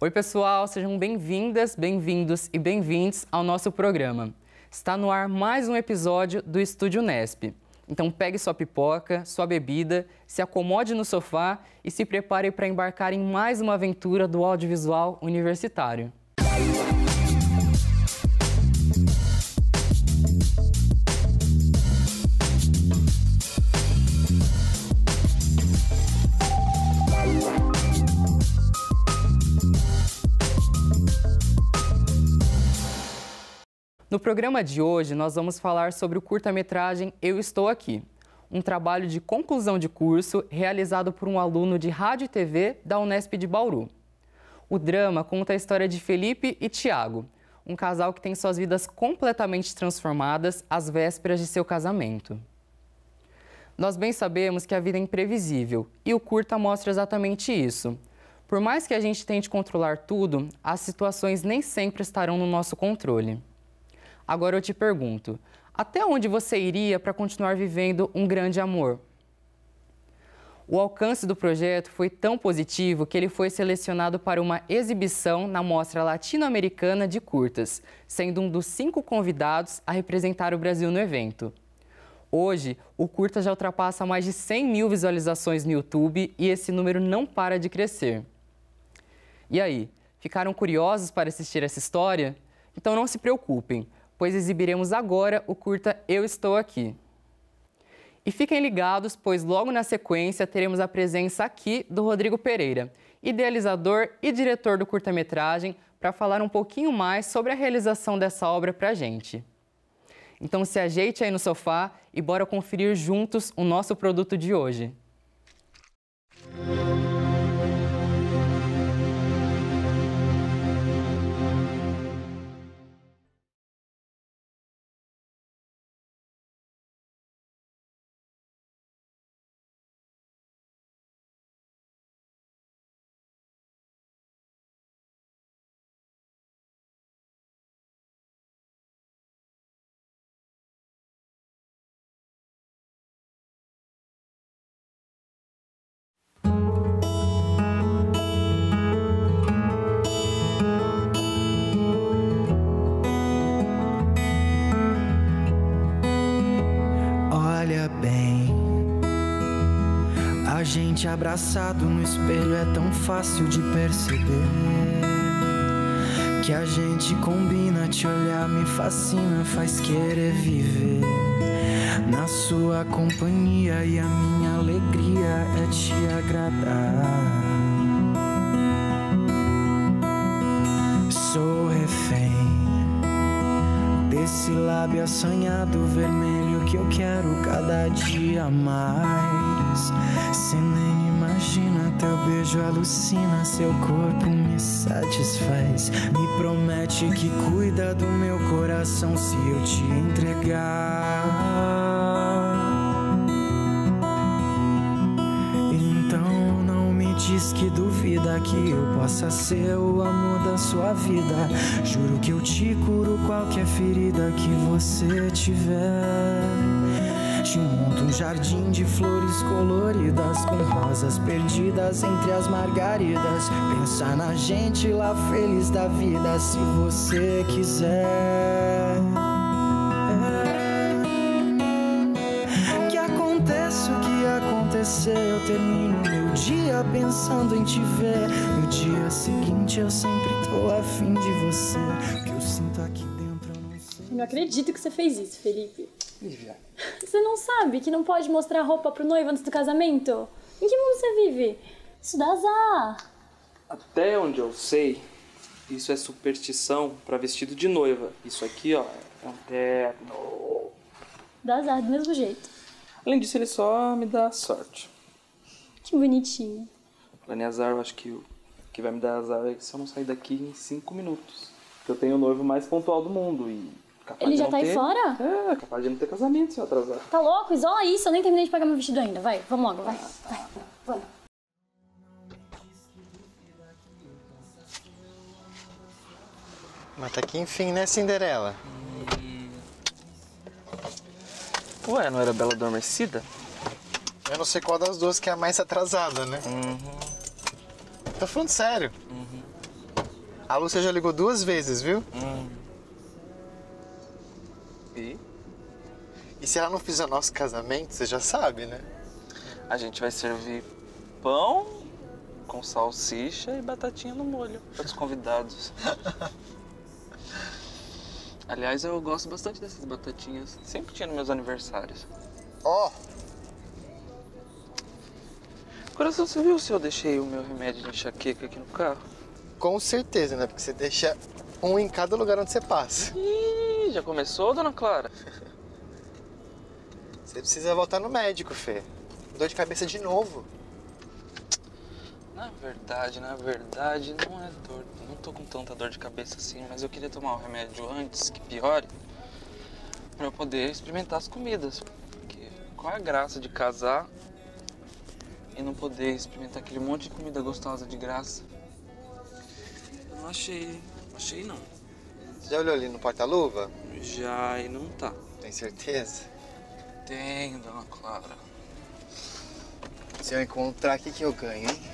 Oi pessoal, sejam bem-vindas, bem-vindos e bem-vindos ao nosso programa. Está no ar mais um episódio do Estúdio Unesp. Então pegue sua pipoca, sua bebida, se acomode no sofá e se prepare para embarcar em mais uma aventura do audiovisual universitário. No programa de hoje, nós vamos falar sobre o curta-metragem Eu Estou Aqui, um trabalho de conclusão de curso realizado por um aluno de rádio e TV da Unesp de Bauru. O drama conta a história de Felipe e Tiago, um casal que tem suas vidas completamente transformadas às vésperas de seu casamento. Nós bem sabemos que a vida é imprevisível e o curta mostra exatamente isso. Por mais que a gente tente controlar tudo, as situações nem sempre estarão no nosso controle. Agora eu te pergunto, até onde você iria para continuar vivendo um grande amor? O alcance do projeto foi tão positivo que ele foi selecionado para uma exibição na Mostra Latino-Americana de Curtas, sendo um dos 5 convidados a representar o Brasil no evento. Hoje, o curta já ultrapassa mais de 100 mil visualizações no YouTube e esse número não para de crescer. E aí, ficaram curiosos para assistir essa história? Então não se preocupem, pois exibiremos agora o curta Eu Estou Aqui. E fiquem ligados, pois logo na sequência teremos a presença aqui do Rodrigo Pereira, idealizador e diretor do curta-metragem, para falar um pouquinho mais sobre a realização dessa obra para a gente. Então se ajeite aí no sofá e bora conferir juntos o nosso produto de hoje. A gente abraçado no espelho é tão fácil de perceber que a gente combina, te olhar me fascina, faz querer viver na sua companhia e a minha alegria é te agradar. Sou refém desse lábio assanhado vermelho que eu quero cada dia mais. Cê nem imagina, teu beijo alucina, seu corpo me satisfaz. Me promete que cuida do meu coração se eu te entregar. Então não me diz que duvida que eu possa ser o amor da sua vida. Juro que eu te curo qualquer ferida que você tiver. Te monto um jardim de flores coloridas, com rosas perdidas entre as margaridas. Pensa na gente lá feliz da vida, se você quiser. Que aconteça o que acontecer, eu termino meu dia pensando em te ver. No dia seguinte eu sempre tô afim de você. O que eu sinto aqui dentro eu não sei. Eu não acredito que você fez isso, Felipe. Lívia. Você não sabe que não pode mostrar roupa pro noivo antes do casamento? Em que mundo você vive? Isso dá azar. Até onde eu sei, isso é superstição pra vestido de noiva. Isso aqui, ó, é um terno. Dá azar do mesmo jeito. Além disso, ele só me dá sorte. Que bonitinho. Falando em azar, eu acho que o que vai me dar azar é se eu não sair daqui em 5 minutos. Porque eu tenho o noivo mais pontual do mundo e... Ele já tá aí fora? É, capaz de não ter casamento se eu atrasar. Tá louco? Isola isso, eu nem terminei de pagar meu vestido ainda. Vai, vamos logo, vai. Vamos. Mas tá aqui enfim, né, Cinderela? Ué, não era Bela Adormecida? Eu não sei qual das duas que é a mais atrasada, né? Tô falando sério. A Lúcia já ligou 2 vezes, viu? E E se ela não fizer nosso casamento, você já sabe, né? a gente vai servir pão com salsicha e batatinha no molho para os convidados. Aliás, eu gosto bastante dessas batatinhas. Sempre tinha nos meus aniversários. Ó, Coração, você viu se eu deixei o meu remédio de enxaqueca aqui no carro? com certeza, né? Porque você deixa um em cada lugar onde você passa. Ih, já começou, dona Clara? Você precisa voltar no médico, Fê. Dor de cabeça de novo. Na verdade, não é dor. Não tô com tanta dor de cabeça assim, mas eu queria tomar o remédio antes que piore, pra eu poder experimentar as comidas. Porque qual é a graça de casar e não poder experimentar aquele monte de comida gostosa de graça? Não achei não. Você já olhou ali no porta-luva? Já e não tá. Tem certeza? Tenho, dona Clara. Se eu encontrar, o que eu ganho, hein?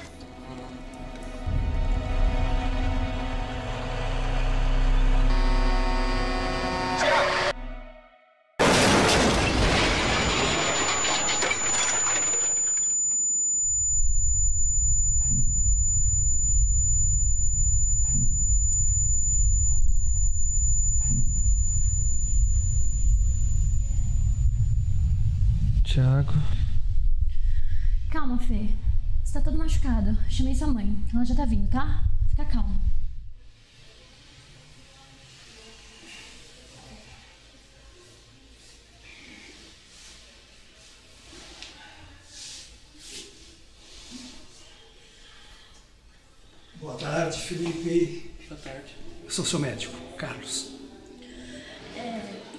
Tiago. Calma, Fê. Você tá todo machucado. Chamei sua mãe. Ela já tá vindo, tá? Fica calma. Boa tarde, Felipe. Boa tarde. Eu sou seu médico, Carlos.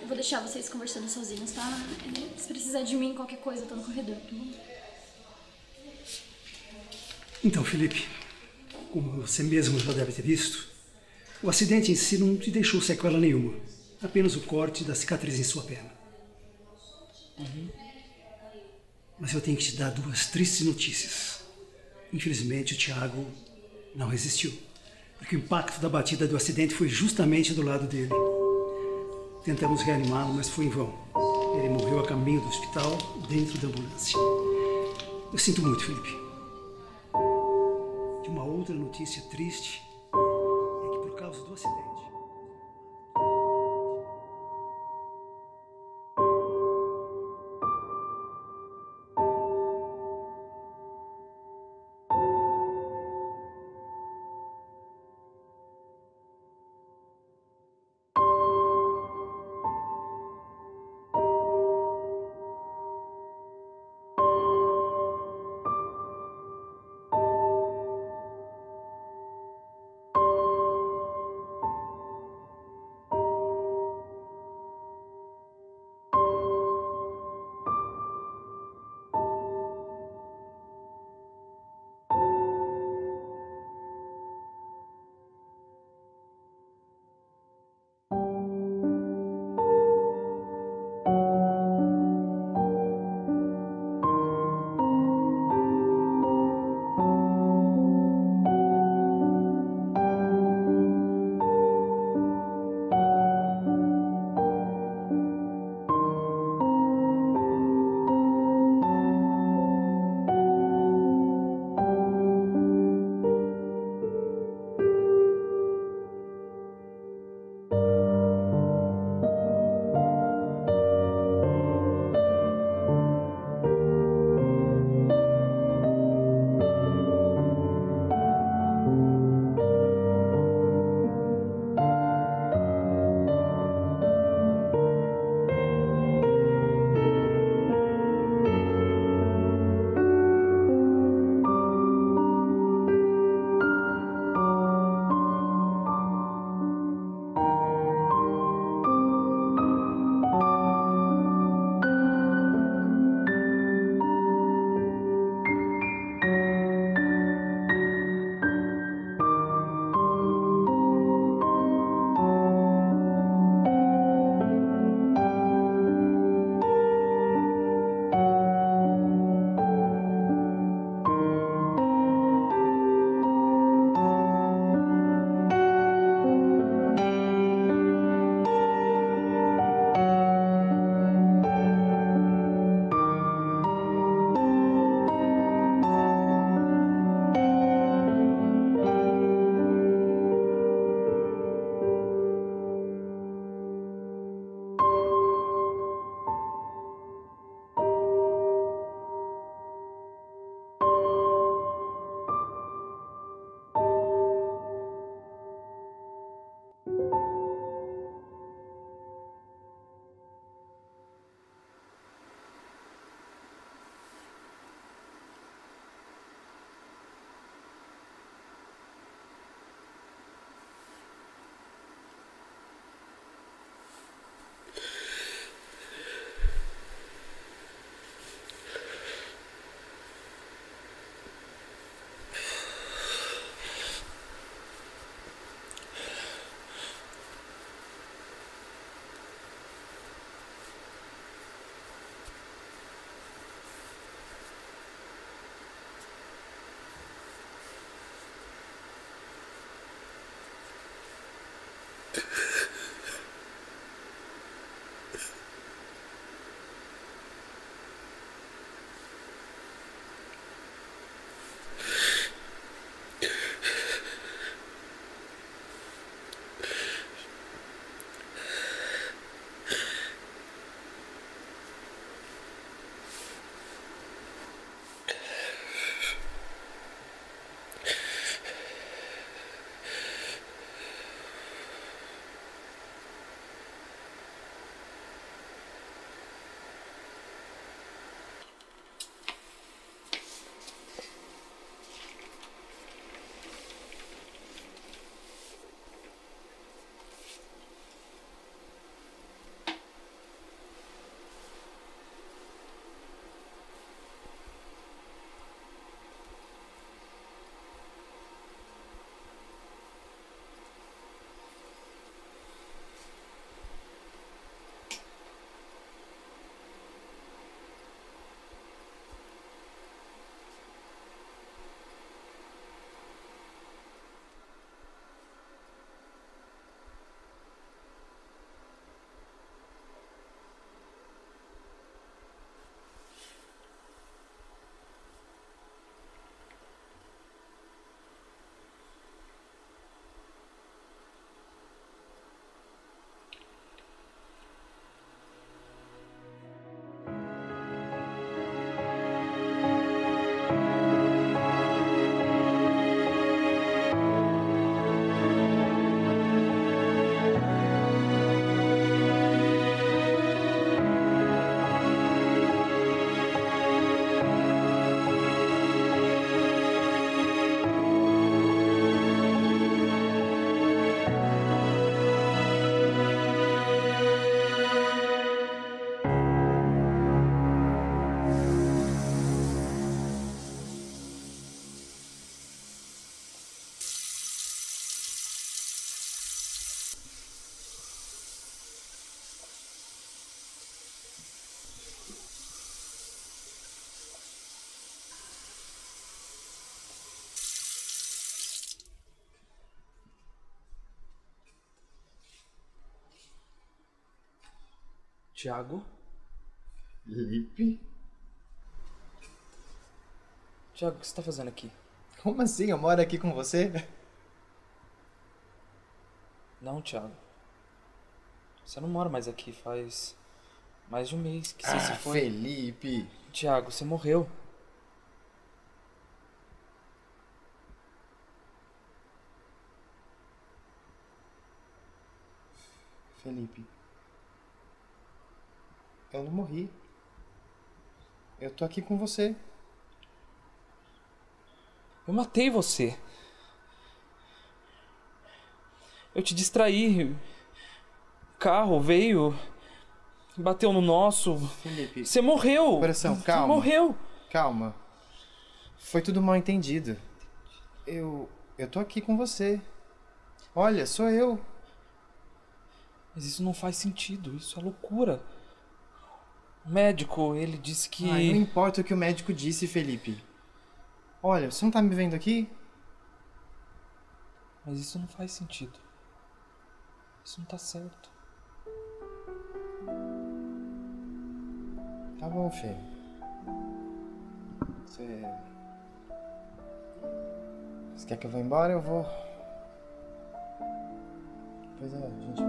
Eu vou deixar vocês conversando sozinhos, tá? Se precisar de mim, qualquer coisa, eu tô no corredor, tá bom? Então, Felipe, como você mesmo já deve ter visto, o acidente em si não te deixou sequela nenhuma. Apenas o corte da cicatriz em sua perna. Mas eu tenho que te dar 2 tristes notícias. Infelizmente, o Tiago não resistiu, porque o impacto da batida do acidente foi justamente do lado dele. Tentamos reanimá-lo, mas foi em vão. Ele morreu a caminho do hospital, dentro da ambulância. Eu sinto muito, Felipe. E uma outra notícia triste é que por causa do acidente... Tiago? Felipe? Tiago, o que você tá fazendo aqui? Como assim? Eu moro aqui com você? Não, Tiago. Você não mora mais aqui, faz mais de um mês que você se foi. Felipe! Tiago, você morreu. Felipe. Eu não morri. Eu tô aqui com você. Eu matei você. Eu te distraí. O carro veio, bateu no nosso. Felipe. Você morreu. Coração, Você calma. morreu. Calma. Foi tudo mal entendido. Eu tô aqui com você. Olha, sou eu. Mas isso não faz sentido. Isso é loucura. O médico, ele disse que... Ai, não importa o que o médico disse, Felipe. Olha, você não tá me vendo aqui? Mas isso não faz sentido. Isso não tá certo. Tá bom, Fê. Você quer que eu vá embora? Eu vou. Pois é, a gente...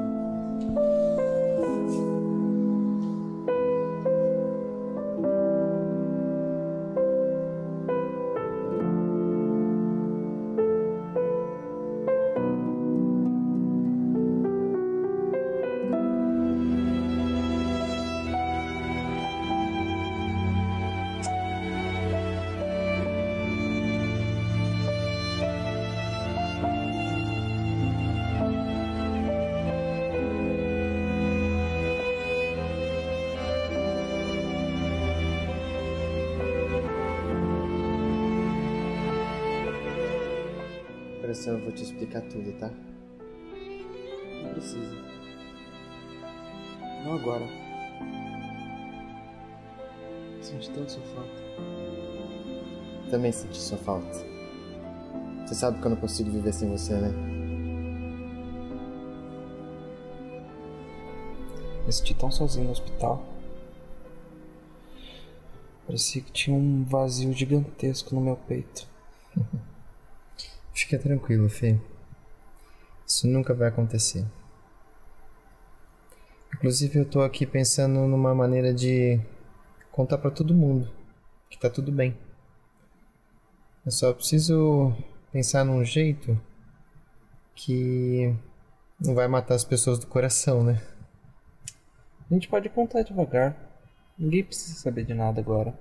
Eu vou te explicar tudo, tá? Não precisa. Não agora. Senti tanto sua falta. Também senti sua falta. Você sabe que eu não consigo viver sem você, né? Me senti tão sozinho no hospital. Parecia que tinha um vazio gigantesco no meu peito. Fica tranquilo, Fê. Isso nunca vai acontecer. Inclusive, eu tô aqui pensando numa maneira de contar pra todo mundo que tá tudo bem. Eu só preciso pensar num jeito que não vai matar as pessoas do coração, né? A gente pode contar devagar. Ninguém precisa saber de nada agora.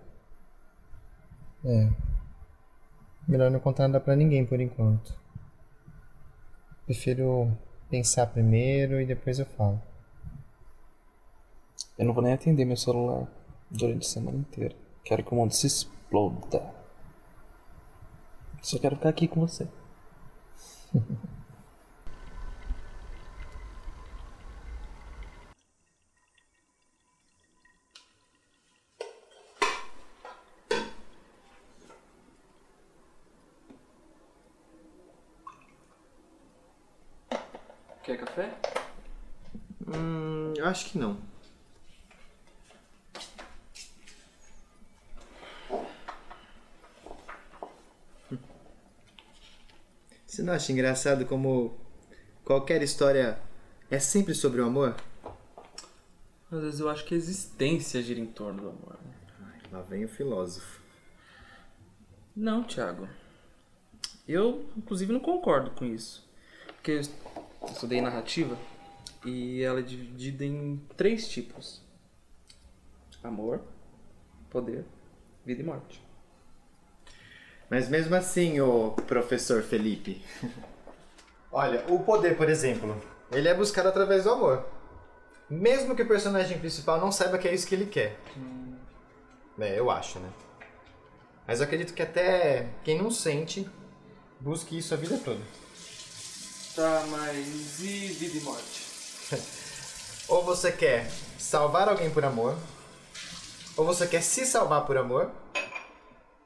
É. Melhor não contar nada pra ninguém por enquanto. Prefiro pensar primeiro e depois eu falo. Eu não vou nem atender meu celular durante a semana inteira. Quero que o mundo se exploda. Só quero ficar aqui com você. Quer café? Acho que não. Você não acha engraçado como qualquer história é sempre sobre o amor? Às vezes eu acho que a existência gira em torno do amor. Lá vem o filósofo. Não, Thiago. Eu, inclusive, não concordo com isso. Porque eu estudei narrativa e ela é dividida em 3 tipos: amor, poder, vida e morte. Mas mesmo assim, ô professor Felipe. Olha, o poder, por exemplo, ele é buscado através do amor. Mesmo que o personagem principal não saiba que é isso que ele quer. Eu acho, né? Mas eu acredito que até quem não sente busque isso a vida toda. Tá, mas e vida e morte? Ou você quer salvar alguém por amor, ou você quer se salvar por amor,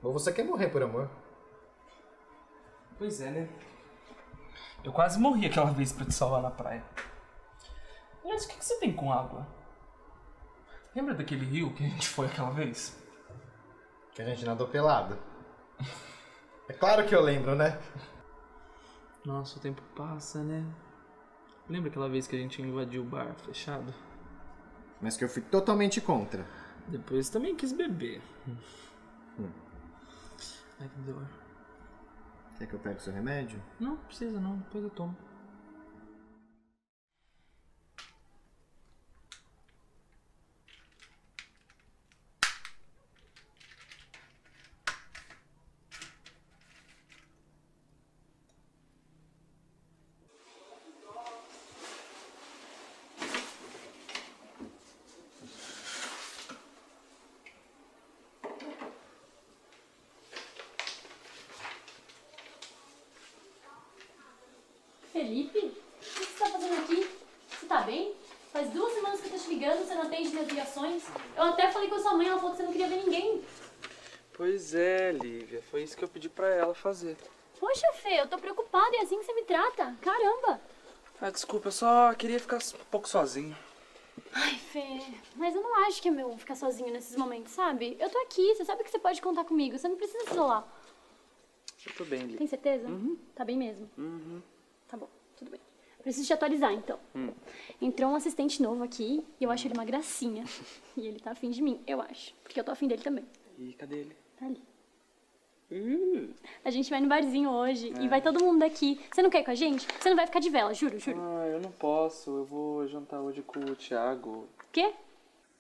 ou você quer morrer por amor. Pois é, né? Eu quase morri aquela vez pra te salvar na praia. Aliás, o que você tem com água? Lembra daquele rio que a gente foi aquela vez? Que a gente nadou pelado. É claro que eu lembro, né? Nossa, o tempo passa, né? Lembra aquela vez que a gente invadiu o bar fechado? Mas que eu fui totalmente contra. Depois também quis beber. Ai, que dor. Quer que eu pegue o seu remédio? Não, precisa não, depois eu tomo. Felipe? O que você tá fazendo aqui? Você tá bem? Faz 2 semanas que eu tô te ligando, você não atende minhas ligações. Eu até falei com a sua mãe, ela falou que você não queria ver ninguém. Pois é, Lívia, foi isso que eu pedi pra ela fazer. Poxa, Fê, eu tô preocupada, é assim que você me trata. Caramba! Ah, desculpa, eu só queria ficar um pouco sozinho. Ai, Fê, mas eu não acho que é meu ficar sozinho nesses momentos, sabe? Eu tô aqui, você sabe que você pode contar comigo, você não precisa se isolar. Eu tô bem, Lívia. Tem certeza? Tá bem mesmo? Tá bom, tudo bem. Preciso te atualizar, então. Entrou um assistente novo aqui e eu acho ele uma gracinha. E ele tá afim de mim, eu acho. Porque eu tô afim dele também. E cadê ele? Tá ali. A gente vai no barzinho hoje e vai todo mundo daqui. Você não quer ir com a gente? Você não vai ficar de vela, juro, juro. Ah, eu não posso, eu vou jantar hoje com o Thiago. Quê?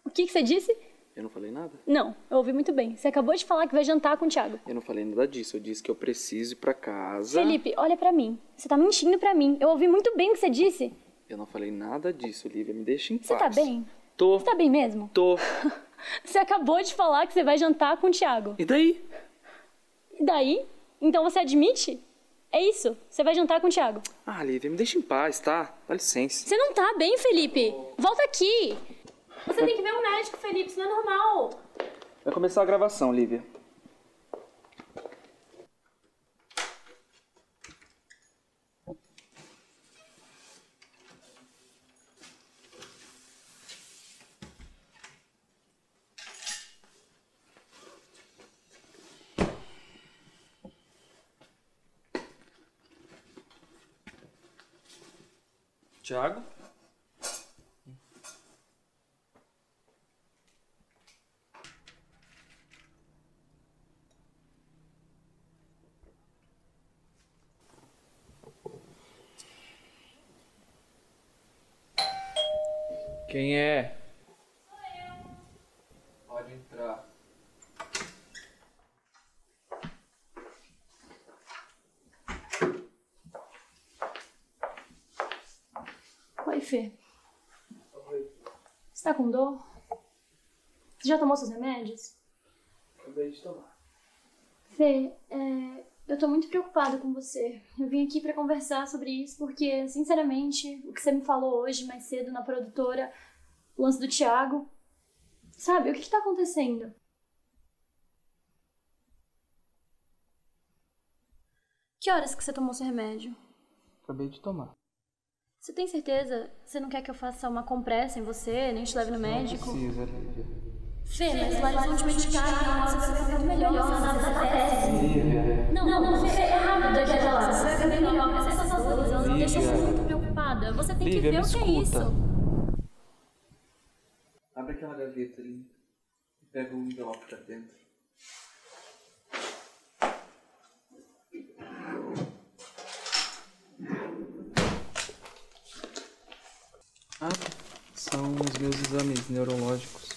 O que você disse? Eu não falei nada? Não, eu ouvi muito bem. Você acabou de falar que vai jantar com o Thiago. Eu não falei nada disso, eu disse que eu preciso ir pra casa. Felipe, olha pra mim. Você tá mentindo pra mim. Eu ouvi muito bem o que você disse. Eu não falei nada disso, Lívia, me deixa em paz. Você tá bem? Tô. Você tá bem mesmo? Tô. Você acabou de falar que você vai jantar com o Thiago. E daí? E daí? Então você admite? É isso? Você vai jantar com o Thiago? Ah, Lívia, me deixa em paz, tá? Dá licença. Você não tá bem, Felipe. Volta aqui. Você tem que ver um médico, Felipe. Isso não é normal. Vai começar a gravação, Lívia. Thiago? Quem é? Sou eu. Pode entrar. Oi, Fê. Você tá com dor? Você já tomou seus remédios? Acabei de tomar. Fê, eu tô muito preocupada com você. Eu vim aqui pra conversar sobre isso porque, sinceramente, o que você me falou hoje, mais cedo, na produtora, o lance do Thiago... Sabe, o que tá acontecendo? Que horas que você tomou seu remédio? Acabei de tomar. Você tem certeza? Você não quer que eu faça uma compressa em você, nem te leve no médico? Não precisa, Lívia. Fê, mas lá eles vão te medicar e na hora você vai ficar muito melhor, você não sabe da tese. Não, Fê, é rápido aqui até lá. Você vai ficar bem melhor, mas essas coisas, elas me deixam muito preocupada. Você tem que ver o que é isso. Abre aquela gaveta ali e pega o envelope pra dentro. Ah, são os meus exames neurológicos.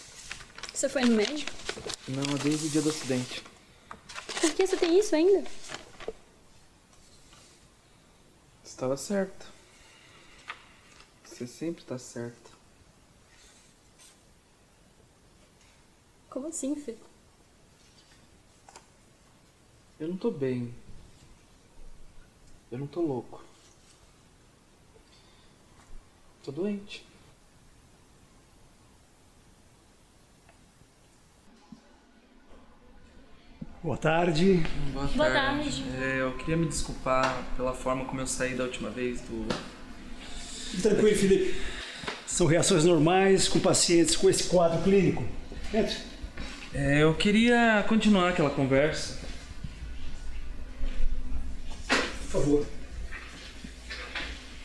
Você foi no médico? Não, desde o dia do acidente. Por que você tem isso ainda? Estava certo. Você sempre tá certo. Como assim, Fê? Eu não tô bem. Eu não tô louco. Tô doente. Boa tarde. Boa tarde. Eu queria me desculpar pela forma como eu saí da última vez do... Tranquilo, Felipe. São reações normais com pacientes com esse quadro clínico. Entre. Eu queria continuar aquela conversa. Por favor.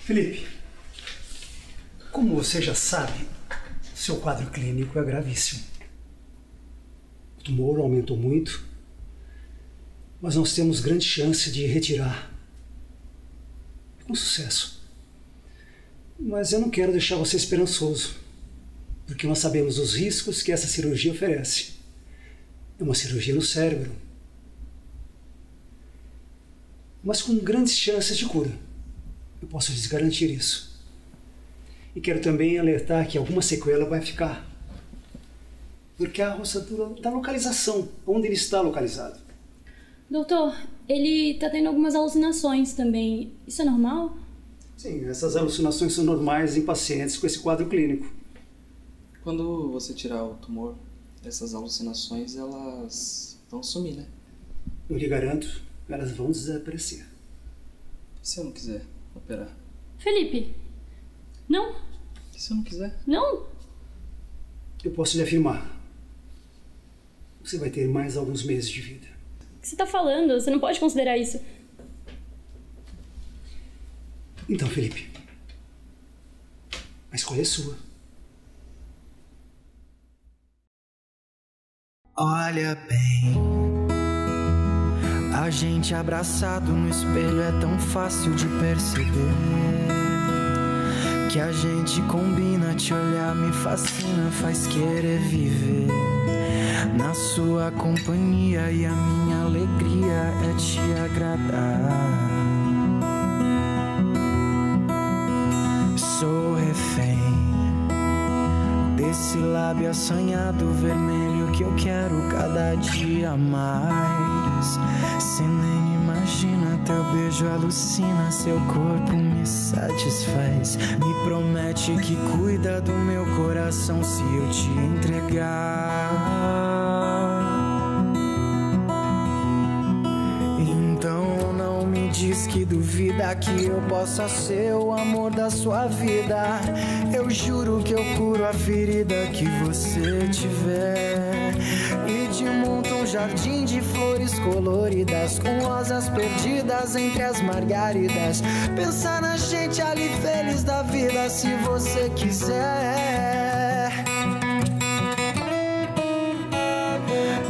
Felipe, como você já sabe, seu quadro clínico é gravíssimo. O tumor aumentou muito, mas nós temos grande chance de retirar. Com sucesso. Mas eu não quero deixar você esperançoso, porque nós sabemos os riscos que essa cirurgia oferece. É uma cirurgia no cérebro, mas com grandes chances de cura. Eu posso lhes garantir isso. E quero também alertar que alguma sequela vai ficar, porque a roçadura da localização, onde ele está localizado. Doutor, ele tá tendo algumas alucinações também. Isso é normal? Sim, essas alucinações são normais em pacientes com esse quadro clínico. Quando você tirar o tumor, essas alucinações, elas vão sumir, né? Eu lhe garanto, elas vão desaparecer. E se eu não quiser operar? Felipe, não? E se eu não quiser? Não? Eu posso lhe afirmar, você vai ter mais alguns meses de vida. O que você tá falando? Você não pode considerar isso. Então, Felipe, a escolha é sua. Olha bem, a gente abraçado no espelho é tão fácil de perceber que a gente combina, te olhar me fascina, faz querer viver na sua companhia e a minha alegria é te agradar. Sou refém desse lábio assanhado vermelho que eu quero cada dia mais. Cê nem imagina, teu beijo alucina, seu corpo me satisfaz. Me promete que cuida do meu coração se eu te entregar. Então não me diz que duvida que eu possa ser o amor da sua vida. Eu juro que eu curo a ferida que você tiver e te monto um jardim de flores coloridas, com rosas perdidas entre as margaridas. Pensar na gente ali feliz da vida, se você quiser.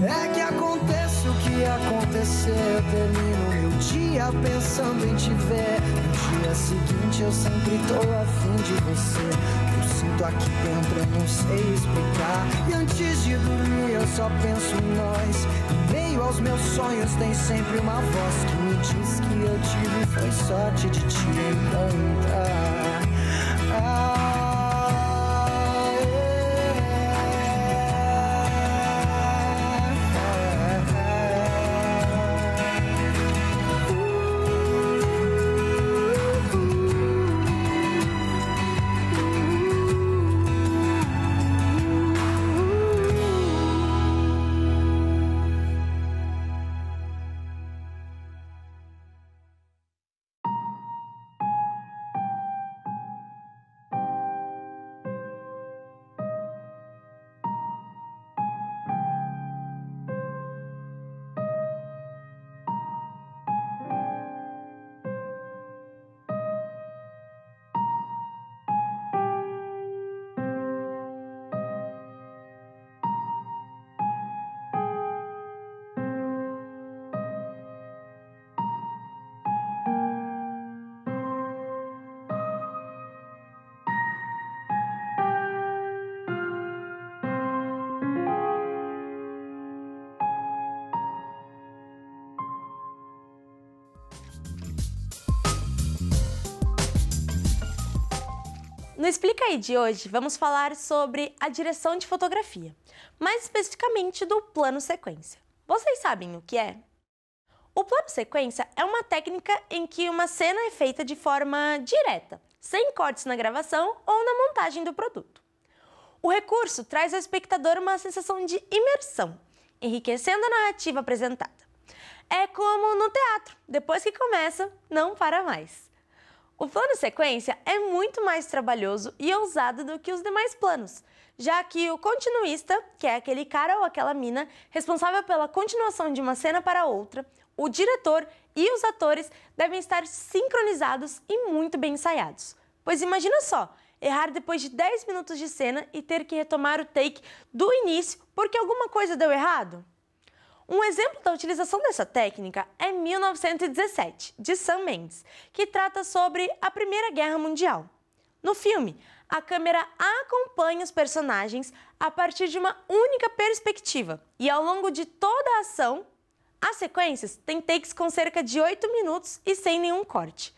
É que aconteça o que acontecer, eu termino meu dia pensando em te ver. No dia seguinte eu sempre tô afim de você. Eu sinto aqui dentro, eu não sei explicar. E antes de dormir eu só penso em nós. Em meio aos meus sonhos tem sempre uma voz que me diz que eu tive foi sorte de te encontrar. No Explica Aí de hoje, vamos falar sobre a direção de fotografia, mais especificamente do plano sequência. Vocês sabem o que é? O plano sequência é uma técnica em que uma cena é feita de forma direta, sem cortes na gravação ou na montagem do produto. O recurso traz ao espectador uma sensação de imersão, enriquecendo a narrativa apresentada. É como no teatro, depois que começa, não para mais. O plano sequência é muito mais trabalhoso e ousado do que os demais planos, já que o continuista, que é aquele cara ou aquela mina responsável pela continuação de uma cena para outra, o diretor e os atores devem estar sincronizados e muito bem ensaiados. Pois imagina só, errar depois de 10 minutos de cena e ter que retomar o take do início porque alguma coisa deu errado? Um exemplo da utilização dessa técnica é 1917, de Sam Mendes, que trata sobre a Primeira Guerra Mundial. No filme, a câmera acompanha os personagens a partir de uma única perspectiva e ao longo de toda a ação, as sequências têm takes com cerca de 8 minutos e sem nenhum corte.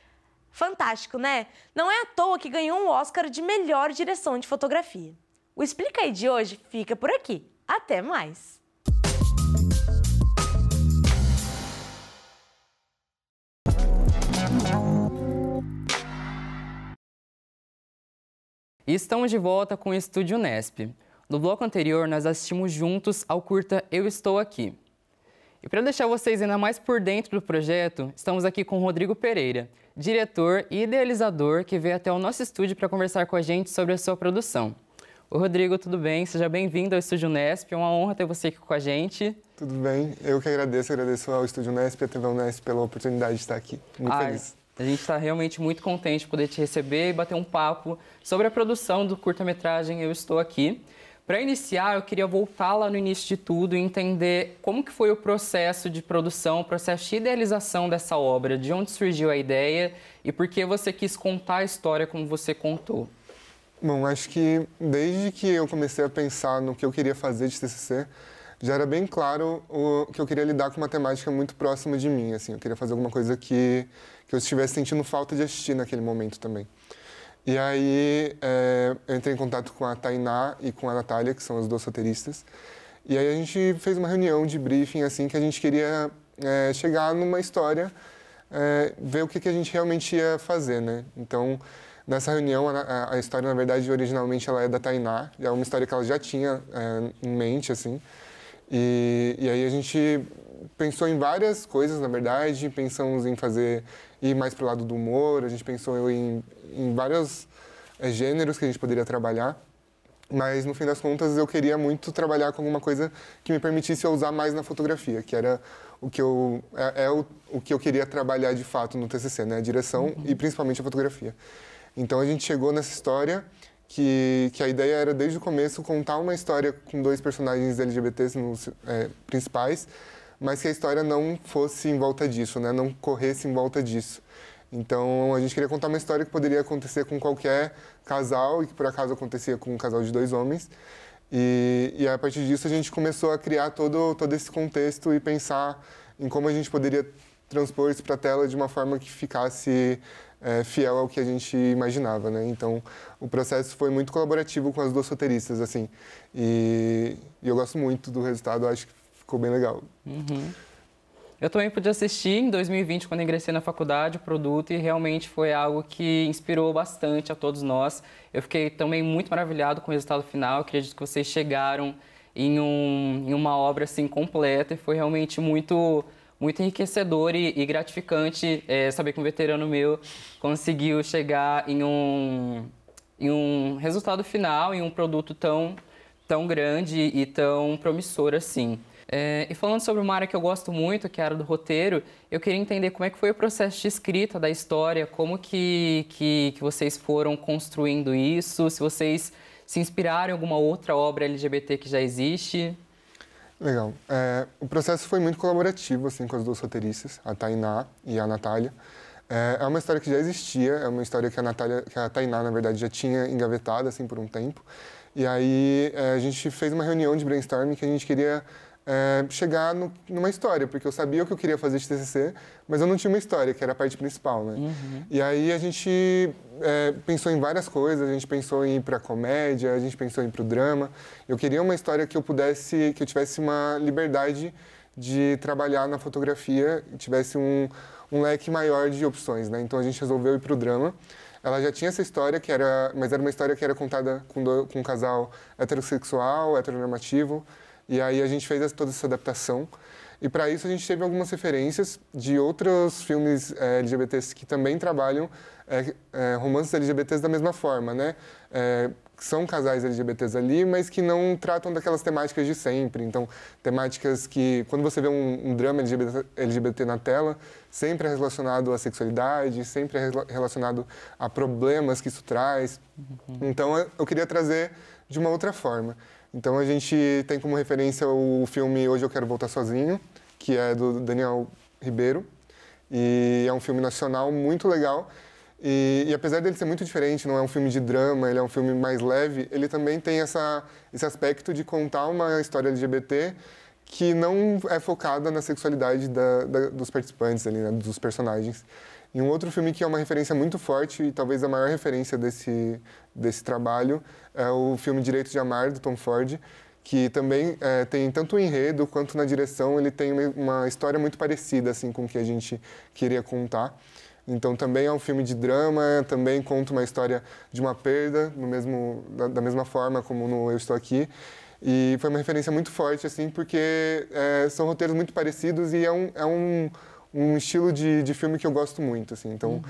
Fantástico, né? Não é à toa que ganhou um Oscar de melhor direção de fotografia. O Explica Aí de hoje fica por aqui. Até mais! E estamos de volta com o Estúdio Unesp. No bloco anterior, nós assistimos juntos ao curta Eu Estou Aqui. E para deixar vocês ainda mais por dentro do projeto, estamos aqui com o Rodrigo Pereira, diretor e idealizador que veio até o nosso estúdio para conversar com a gente sobre a sua produção. Oi, Rodrigo, tudo bem? Seja bem-vindo ao Estúdio Unesp, é uma honra ter você aqui com a gente. Tudo bem, eu que agradeço ao Estúdio Unesp e à TV Unesp pela oportunidade de estar aqui. Muito feliz. A gente está realmente muito contente de poder te receber e bater um papo sobre a produção do curta-metragem Eu Estou Aqui. Para iniciar, eu queria voltar lá no início de tudo e entender como que foi o processo de produção, o processo de idealização dessa obra, de onde surgiu a ideia e por que você quis contar a história como você contou. Bom, acho que desde que eu comecei a pensar no que eu queria fazer de TCC, já era bem claro que eu queria lidar com uma temática muito próxima de mim, assim. Eu queria fazer alguma coisa que eu estivesse sentindo falta de assistir naquele momento também. E aí eu entrei em contato com a Tainá e com a Natália, que são as duas roteiristas. E aí a gente fez uma reunião de briefing, assim, que a gente queria chegar numa história, ver o que a gente realmente ia fazer, né? Então, nessa reunião, a história, na verdade, originalmente ela é da Tainá. É uma história que ela já tinha em mente, assim. E aí a gente pensou em várias coisas, na verdade. Pensamos em ir mais para o lado do humor. A gente pensou em vários gêneros que a gente poderia trabalhar. Mas, no fim das contas, eu queria muito trabalhar com alguma coisa que me permitisse eu usar mais na fotografia, que era o que o que eu queria trabalhar de fato no TCC, né? A direção e principalmente a fotografia. Então, a gente chegou nessa história que a ideia era, desde o começo, contar uma história com 2 personagens LGBTs principais, mas que a história não fosse em volta disso, né? Não corresse em volta disso. Então, a gente queria contar uma história que poderia acontecer com qualquer casal, e que por acaso acontecia com um casal de 2 homens. E a partir disso a gente começou a criar todo esse contexto e pensar em como a gente poderia transpor isso para a tela de uma forma que ficasse fiel ao que a gente imaginava, né? Então, o processo foi muito colaborativo com as 2 roteiristas, assim. E eu gosto muito do resultado, acho que ficou bem legal. Eu também pude assistir em 2020, quando ingressei na faculdade, o produto, e realmente foi algo que inspirou bastante a todos nós. Eu fiquei também muito maravilhado com o resultado final. Eu acredito que vocês chegaram em uma obra assim completa, e foi realmente muito enriquecedor e gratificante saber que um veterano meu conseguiu chegar em um resultado final, em um produto tão grande e tão promissor assim. E falando sobre uma área que eu gosto muito, que é a área do roteiro, eu queria entender como é que foi o processo de escrita da história, como que vocês foram construindo isso, se vocês se inspiraram em alguma outra obra LGBT que já existe. Legal. O processo foi muito colaborativo, assim, com as 2 roteiristas, a Tainá e a Natália. É uma história que já existia, é uma história que a Tainá, na verdade, já tinha engavetado, assim, por um tempo. E aí a gente fez uma reunião de brainstorming que a gente queria chegar numa história, porque eu sabia o que eu queria fazer de TCC, mas eu não tinha uma história, que era a parte principal, né? E aí a gente pensou em várias coisas, a gente pensou em ir para comédia, a gente pensou em ir para o drama. Eu queria uma história que eu tivesse uma liberdade de trabalhar na fotografia, tivesse um leque maior de opções, né? Então a gente resolveu ir para o drama. Ela já tinha essa história, mas era uma história que era contada com um casal heterossexual, heteronormativo. E aí a gente fez toda essa adaptação. E para isso a gente teve algumas referências de outros filmes LGBTs que também trabalham romances LGBTs da mesma forma, né? São casais LGBTs ali, mas que não tratam daquelas temáticas de sempre. Então, temáticas que, quando você vê um drama LGBT na tela, sempre é relacionado à sexualidade, sempre é relacionado a problemas que isso traz. Então, eu queria trazer de uma outra forma. Então, a gente tem como referência o filme Hoje Eu Quero Voltar Sozinho, que é do Daniel Ribeiro. E é um filme nacional muito legal. E apesar dele ser muito diferente, não é um filme de drama, ele é um filme mais leve, ele também tem esse aspecto de contar uma história LGBT que não é focada na sexualidade dos participantes ali, né, dos personagens. E um outro filme que é uma referência muito forte, e talvez a maior referência desse trabalho, é o filme Direito de Amar, do Tom Ford, que também tem tanto o enredo quanto na direção, ele tem uma história muito parecida assim, com o que a gente queria contar. Então, também é um filme de drama, também conta uma história de uma perda, da mesma forma como no Eu Estou Aqui. E foi uma referência muito forte, assim, porque são roteiros muito parecidos e é um estilo de filme que eu gosto muito, assim. Então,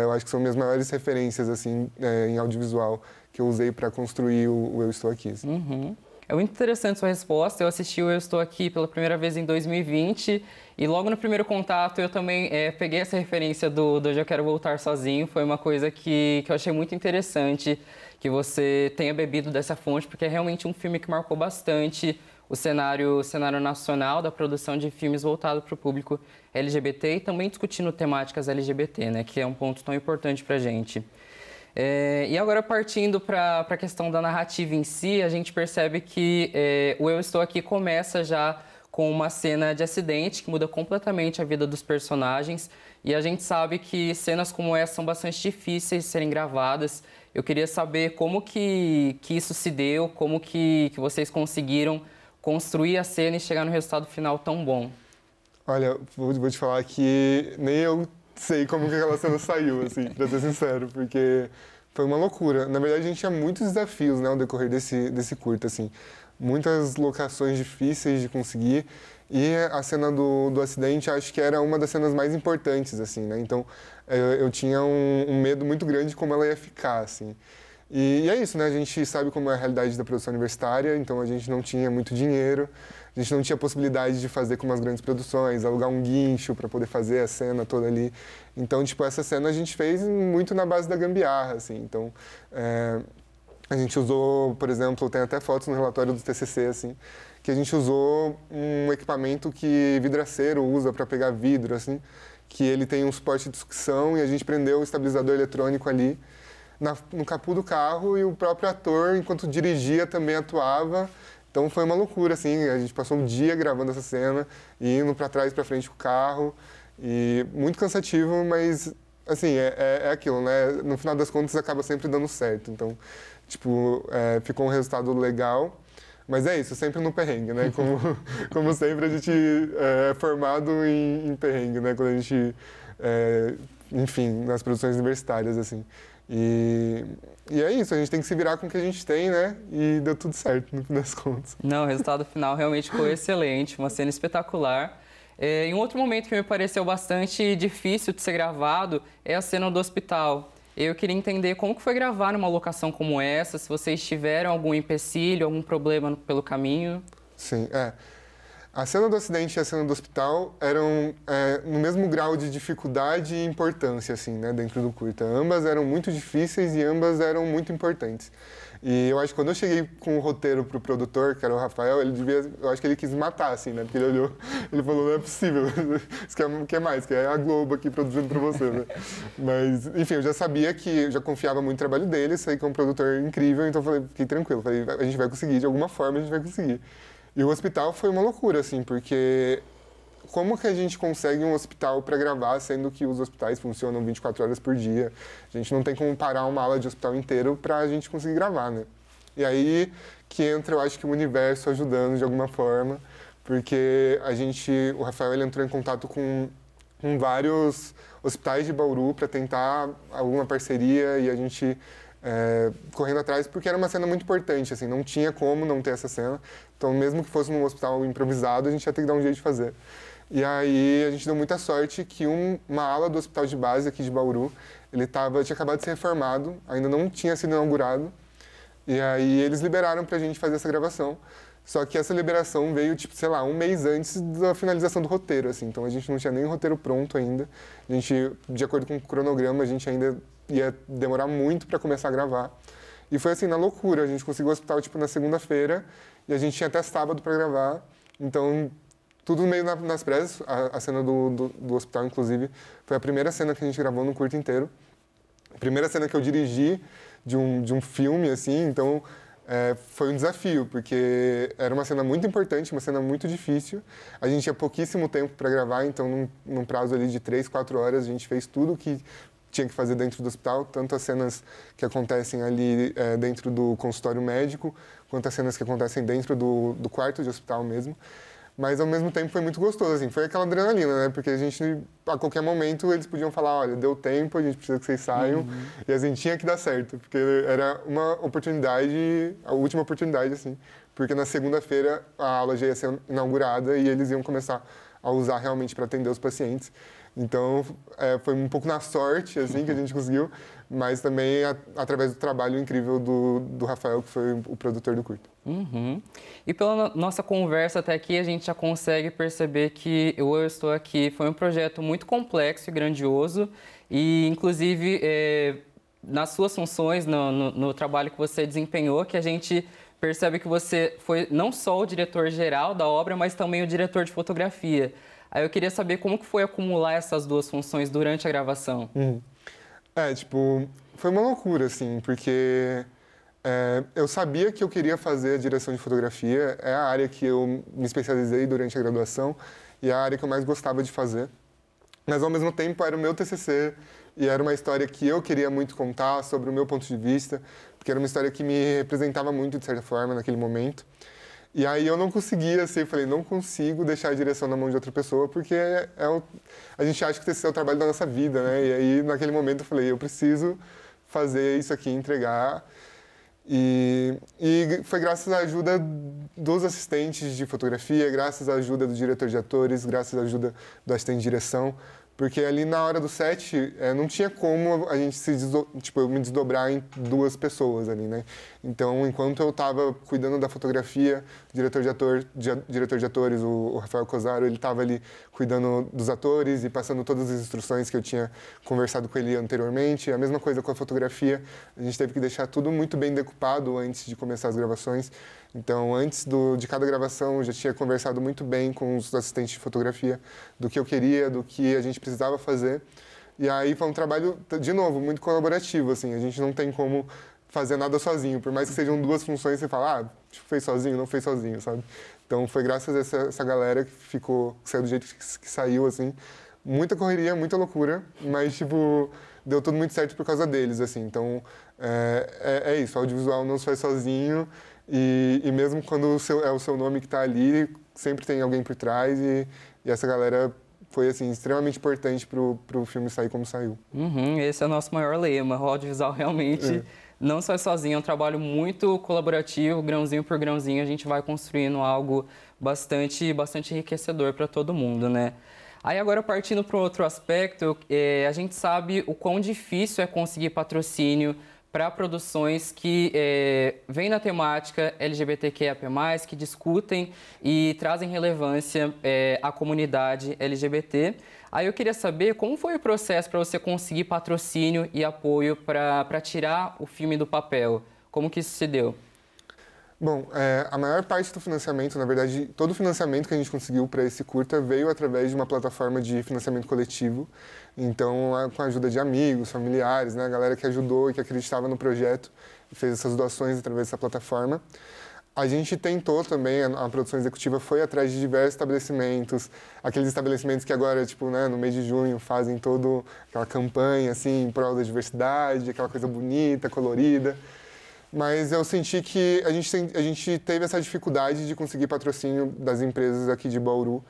eu acho que são minhas maiores referências, assim, em audiovisual que eu usei para construir o Eu Estou Aqui. Assim. É muito interessante sua resposta. Eu assisti o Eu Estou Aqui pela primeira vez em 2020 e logo no primeiro contato eu também peguei essa referência do Hoje Eu Quero Voltar Sozinho. Foi uma coisa que eu achei muito interessante que você tenha bebido dessa fonte, porque é realmente um filme que marcou bastante o cenário nacional da produção de filmes voltados para o público LGBT e também discutindo temáticas LGBT, né, que é um ponto tão importante para a gente. E agora, partindo para a questão da narrativa em si, a gente percebe que o Eu Estou Aqui começa já com uma cena de acidente que muda completamente a vida dos personagens. E a gente sabe que cenas como essa são bastante difíceis de serem gravadas. Eu queria saber como que isso se deu, como que vocês conseguiram construir a cena e chegar no resultado final tão bom. Olha, vou te falar que nem eu sei como que aquela cena saiu, assim, pra ser sincero, porque foi uma loucura. Na verdade, a gente tinha muitos desafios, né, ao decorrer desse curta, assim. Muitas locações difíceis de conseguir e a cena do acidente acho que era uma das cenas mais importantes, assim, né? Então, eu tinha um medo muito grande de como ela ia ficar, assim. E é isso, né? A gente sabe como é a realidade da produção universitária, então a gente não tinha muito dinheiro, a gente não tinha possibilidade de fazer como as grandes produções, alugar um guincho para poder fazer a cena toda ali. Então, tipo, essa cena a gente fez muito na base da gambiarra, assim. Então, a gente usou, por exemplo, tem até fotos no relatório do TCC, assim, que a gente usou um equipamento que vidraceiro usa para pegar vidro, assim, que ele tem um suporte de sucção e a gente prendeu o estabilizador eletrônico ali no capô do carro e o próprio ator, enquanto dirigia, também atuava. Então foi uma loucura, assim, a gente passou um dia gravando essa cena, indo para trás e para frente com o carro, e muito cansativo, mas, assim, é aquilo, né? No final das contas acaba sempre dando certo, então, tipo, ficou um resultado legal, mas é isso, sempre no perrengue, né? Como sempre a gente é formado em perrengue, né? Quando a gente, enfim, nas produções universitárias, assim. E é isso, a gente tem que se virar com o que a gente tem, né? E deu tudo certo, no fim das contas. Não, o resultado final realmente foi excelente, uma cena espetacular. Em um outro momento que me pareceu bastante difícil de ser gravado é a cena do hospital. Eu queria entender como que foi gravar numa locação como essa, se vocês tiveram algum empecilho, algum problema pelo caminho. Sim, A cena do acidente e a cena do hospital eram no mesmo grau de dificuldade e importância, assim, né, dentro do curta. Ambas eram muito difíceis e ambas eram muito importantes. E eu acho que quando eu cheguei com o roteiro pro produtor, que era o Rafael, eu acho que ele quis matar, assim, né, porque ele olhou, ele falou, não é possível, isso quer mais, que é a Globo aqui produzindo pra você, né. Mas, enfim, eu já sabia eu já confiava muito no trabalho dele, sei que é um produtor incrível, então eu falei, fiquei tranquilo, falei, a gente vai conseguir, de alguma forma a gente vai conseguir. E o hospital foi uma loucura, assim, porque como que a gente consegue um hospital para gravar, sendo que os hospitais funcionam 24 horas por dia? A gente não tem como parar uma ala de hospital inteiro para a gente conseguir gravar, né? E aí que entra, eu acho que o universo ajudando de alguma forma, porque o Rafael, ele entrou em contato com vários hospitais de Bauru para tentar alguma parceria e a gente correndo atrás, porque era uma cena muito importante, assim, não tinha como não ter essa cena. Então, mesmo que fosse num hospital improvisado, a gente ia ter que dar um jeito de fazer. E aí, a gente deu muita sorte que uma ala do hospital de base aqui de Bauru, tinha acabado de ser reformado, ainda não tinha sido inaugurado, e aí eles liberaram pra gente fazer essa gravação. Só que essa liberação veio, tipo, sei lá, um mês antes da finalização do roteiro, assim. Então, a gente não tinha nem o roteiro pronto ainda. A gente, de acordo com o cronograma, a gente ainda ia demorar muito para começar a gravar. E foi assim, na loucura. A gente conseguiu o hospital, tipo, na segunda-feira, e a gente tinha até sábado para gravar. Então, tudo meio nas pressas. A cena do hospital, inclusive, foi a primeira cena que a gente gravou no curto inteiro. A primeira cena que eu dirigi de um filme, assim, então foi um desafio, porque era uma cena muito importante, uma cena muito difícil. A gente tinha pouquíssimo tempo para gravar, então num prazo ali de 3, 4 horas, a gente fez tudo que tinha que fazer dentro do hospital, tanto as cenas que acontecem ali dentro do consultório médico, quanto as cenas que acontecem dentro do quarto de hospital mesmo. Mas, ao mesmo tempo, foi muito gostoso, assim, foi aquela adrenalina, né? Porque a gente, a qualquer momento, eles podiam falar, olha, deu tempo, a gente precisa que vocês saiam, e assim, tinha que dar certo, porque era uma oportunidade, a última oportunidade, assim, porque na segunda-feira a aula já ia ser inaugurada e eles iam começar a usar realmente para atender os pacientes. Então, foi um pouco na sorte, assim, que a gente conseguiu, mas também através do trabalho incrível do Rafael, que foi o produtor do curto. Uhum. E pela nossa conversa até aqui, a gente já consegue perceber que Eu Estou Aqui foi um projeto muito complexo e grandioso e, inclusive, nas suas funções, no trabalho que você desempenhou, que a gente percebe que você foi não só o diretor-geral da obra, mas também o diretor de fotografia. Aí eu queria saber como que foi acumular essas duas funções durante a gravação. Foi uma loucura, assim, porque eu sabia que eu queria fazer a direção de fotografia, é a área que eu me especializei durante a graduação e é a área que eu mais gostava de fazer. Mas, ao mesmo tempo, era o meu TCC e era uma história que eu queria muito contar sobre o meu ponto de vista, porque era uma história que me representava muito, de certa forma, naquele momento. E aí eu não conseguia, assim, eu falei, não consigo deixar a direção na mão de outra pessoa, porque a gente acha que o TCC é o trabalho da nossa vida, né? E aí, naquele momento, eu falei, eu preciso fazer isso aqui, entregar. E foi graças à ajuda dos assistentes de fotografia, graças à ajuda do diretor de atores, graças à ajuda do assistente de direção, Porque ali na hora do set, não tinha como a gente eu me desdobrar em duas pessoas ali, né? Então, enquanto eu estava cuidando da fotografia, o diretor de atores, o Rafael Cosaro, ele estava ali cuidando dos atores e passando todas as instruções que eu tinha conversado com ele anteriormente. A mesma coisa com a fotografia, a gente teve que deixar tudo muito bem decupado antes de começar as gravações. Então, antes de cada gravação, eu já tinha conversado muito bem com os assistentes de fotografia do que eu queria, do que a gente precisava fazer. E aí foi um trabalho, de novo, muito colaborativo, assim. A gente não tem como fazer nada sozinho. Por mais que sejam duas funções, você fala, fez sozinho, não fez sozinho, sabe? Então, foi graças a essa galera que saiu do jeito que saiu, assim. Muita correria, muita loucura, mas, deu tudo muito certo por causa deles, assim. Então, é isso, o audiovisual não se faz sozinho. E mesmo quando é o seu nome que está ali, sempre tem alguém por trás e essa galera foi assim, extremamente importante para o filme sair como saiu. Esse é o nosso maior lema, o audiovisual realmente não sai sozinho, é um trabalho muito colaborativo, grãozinho por grãozinho a gente vai construindo algo bastante enriquecedor para todo mundo, né? Aí agora partindo para outro aspecto, a gente sabe o quão difícil é conseguir patrocínio para produções que vêm na temática LGBTQIA+, que discutem e trazem relevância à comunidade LGBT. Aí eu queria saber como foi o processo para você conseguir patrocínio e apoio para tirar o filme do papel. Como que isso se deu? Bom, a maior parte do financiamento, na verdade, todo o financiamento que a gente conseguiu para esse curta veio através de uma plataforma de financiamento coletivo. Então, com a ajuda de amigos, familiares, né, a galera que ajudou e que acreditava no projeto e fez essas doações através dessa plataforma. A gente tentou também, a produção executiva foi atrás de diversos estabelecimentos, aqueles estabelecimentos que agora, no mês de junho, fazem toda aquela campanha, assim, em prol da diversidade, aquela coisa bonita, colorida. Mas eu senti que a gente teve essa dificuldade de conseguir patrocínio das empresas aqui de Bauru.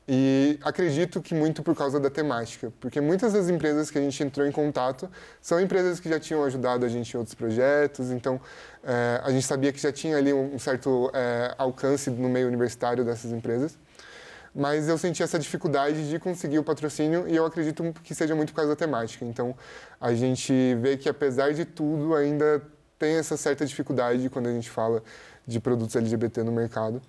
E acredito que muito por causa da temática, porque muitas das empresas que a gente entrou em contato são empresas que já tinham ajudado a gente em outros projetos, então a gente sabia que já tinha ali um certo alcance no meio universitário dessas empresas. Mas eu senti essa dificuldade de conseguir o patrocínio e eu acredito que seja muito por causa da temática. Então a gente vê que apesar de tudo ainda tem essa certa dificuldade quando a gente fala de produtos LGBT no mercado.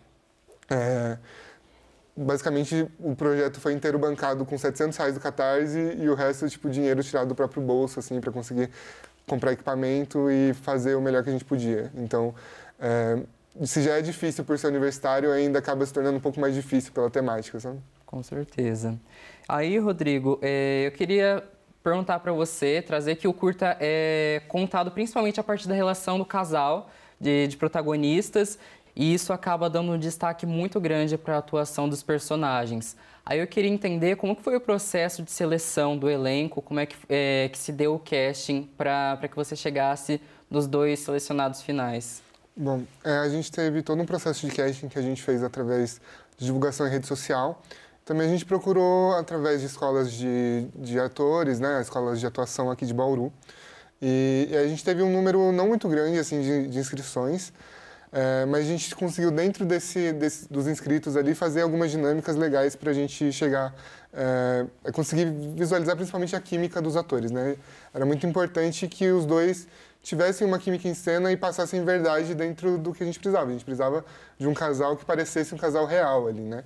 Basicamente, o projeto foi inteiro bancado com R$700 do Catarse e o resto, dinheiro tirado do próprio bolso, assim, para conseguir comprar equipamento e fazer o melhor que a gente podia. Então, se já é difícil por ser universitário, ainda acaba se tornando um pouco mais difícil pela temática, sabe? Com certeza. Aí, Rodrigo, eu queria perguntar para você, trazer que o curta é contado principalmente a partir da relação do casal de protagonistas e isso acaba dando um destaque muito grande para a atuação dos personagens. Aí eu queria entender como que foi o processo de seleção do elenco, como é que se deu o casting para que você chegasse nos dois selecionados finais. Bom, a gente teve todo um processo de casting que a gente fez através de divulgação em rede social. Também a gente procurou através de escolas de atores, né, escolas de atuação aqui de Bauru. E a gente teve um número não muito grande assim, de inscrições, mas a gente conseguiu, dentro dos inscritos ali, fazer algumas dinâmicas legais para a gente chegar a conseguir visualizar principalmente a química dos atores, né? Era muito importante que os dois tivessem uma química em cena e passassem verdade dentro do que a gente precisava. A gente precisava de um casal que parecesse um casal real ali, né?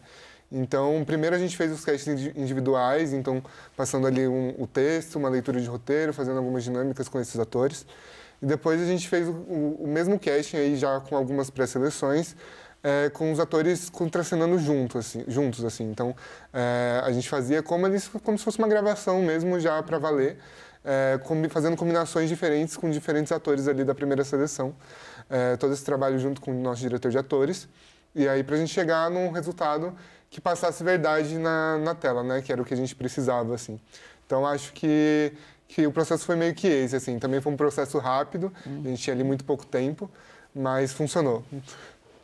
Então, primeiro a gente fez os castings individuais, então passando ali o texto, uma leitura de roteiro, fazendo algumas dinâmicas com esses atores. E depois a gente fez o mesmo casting aí já com algumas pré-seleções, com os atores contracenando juntos, assim. Então, a gente fazia como se fosse uma gravação mesmo já para valer, fazendo combinações diferentes com diferentes atores ali da primeira seleção. Todo esse trabalho junto com o nosso diretor de atores. E aí para a gente chegar num resultado que passasse verdade na tela, né? Que era o que a gente precisava, assim. Então, acho que o processo foi meio que esse, assim. Também foi um processo rápido, a gente tinha ali muito pouco tempo, mas funcionou.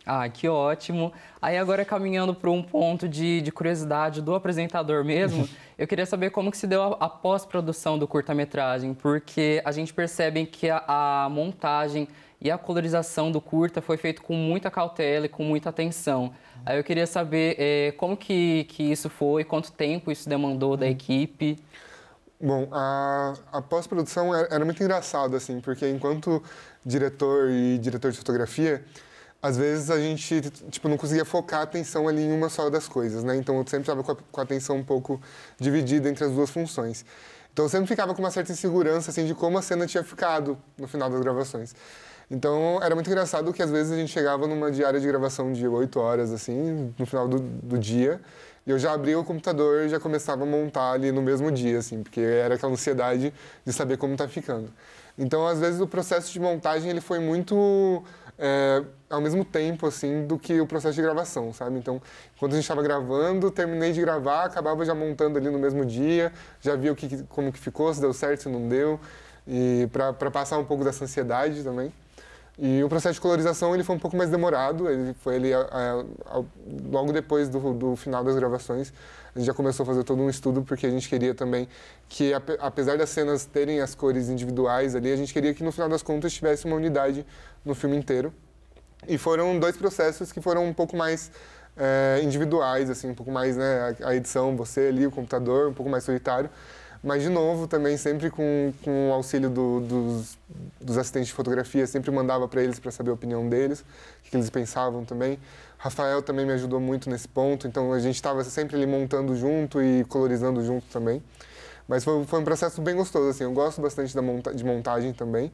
Ah, que ótimo. Aí agora caminhando para um ponto de curiosidade do apresentador mesmo, eu queria saber como que se deu a pós-produção do curta-metragem, porque a gente percebe que a montagem e a colorização do curta foi feito com muita cautela e com muita atenção. Aí eu queria saber como que isso foi, quanto tempo isso demandou da equipe. Bom, a pós-produção era muito engraçado, assim, porque enquanto diretor e diretor de fotografia, às vezes a gente tipo, não conseguia focar a atenção ali em uma só das coisas, né? Então eu sempre estava com a atenção um pouco dividida entre as duas funções. Então eu sempre ficava com uma certa insegurança, assim, de como a cena tinha ficado no final das gravações. Então era muito engraçado que às vezes a gente chegava numa diária de gravação de 8 horas, assim, no final do dia, e eu já abria o computador e já começava a montar ali no mesmo dia, assim, porque era aquela ansiedade de saber como tá ficando. Então, às vezes, o processo de montagem ele foi muito ao mesmo tempo, assim, do que o processo de gravação, sabe? Então, quando a gente estava gravando, terminei de gravar, acabava já montando ali no mesmo dia, já via como que ficou, se deu certo, se não deu, e para passar um pouco dessa ansiedade também. E o processo de colorização ele foi um pouco mais demorado, ele foi logo depois do final das gravações, a gente já começou a fazer todo um estudo, porque a gente queria também que, apesar das cenas terem as cores individuais ali, a gente queria que no final das contas tivesse uma unidade no filme inteiro. E foram 2 processos que foram um pouco mais individuais, assim, um pouco mais, né, a edição, você ali, o computador, um pouco mais solitário. Mas, de novo, também sempre com o auxílio dos assistentes de fotografia, sempre mandava para eles para saber a opinião deles, o que eles pensavam também. Rafael também me ajudou muito nesse ponto, então a gente estava sempre ali montando junto e colorizando junto também. Mas foi um processo bem gostoso, assim, eu gosto bastante de montagem também.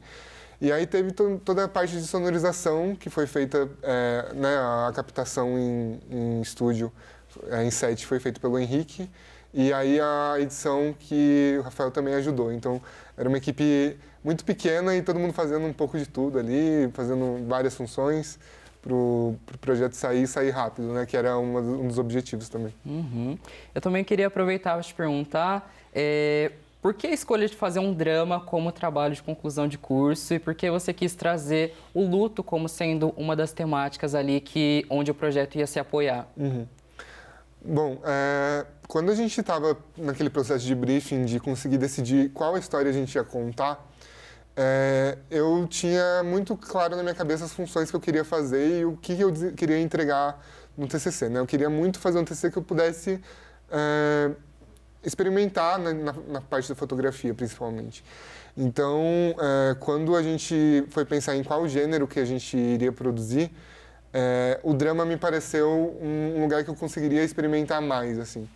E aí teve toda a parte de sonorização que foi feita, né, a captação em estúdio, em set, foi feita pelo Henrique. E aí a edição que o Rafael também ajudou. Então, era uma equipe muito pequena e todo mundo fazendo um pouco de tudo ali, fazendo várias funções para o projeto sair rápido, né? Que era um dos objetivos também. Uhum. Eu também queria aproveitar para te perguntar por que a escolha de fazer um drama como trabalho de conclusão de curso e por que você quis trazer o luto como sendo uma das temáticas ali onde o projeto ia se apoiar? Uhum. Bom, quando a gente estava naquele processo de briefing, de conseguir decidir qual história a gente ia contar, eu tinha muito claro na minha cabeça as funções que eu queria fazer e o que eu queria entregar no TCC, né? Eu queria muito fazer um TCC que eu pudesse experimentar na parte da fotografia, principalmente. Então, quando a gente foi pensar em qual gênero que a gente iria produzir, o drama me pareceu um lugar que eu conseguiria experimentar mais, assim.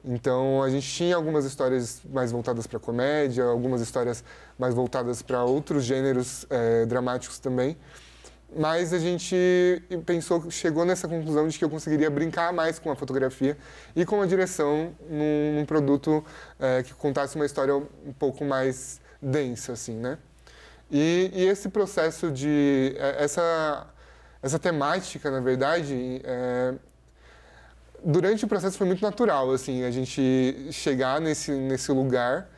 Então, a gente tinha algumas histórias mais voltadas para comédia, algumas histórias mais voltadas para outros gêneros dramáticos também. Mas a gente chegou nessa conclusão de que eu conseguiria brincar mais com a fotografia e com a direção num produto que contasse uma história um pouco mais densa, assim, né? E esse processo essa temática, na verdade, durante o processo foi muito natural, assim, a gente chegar nesse lugar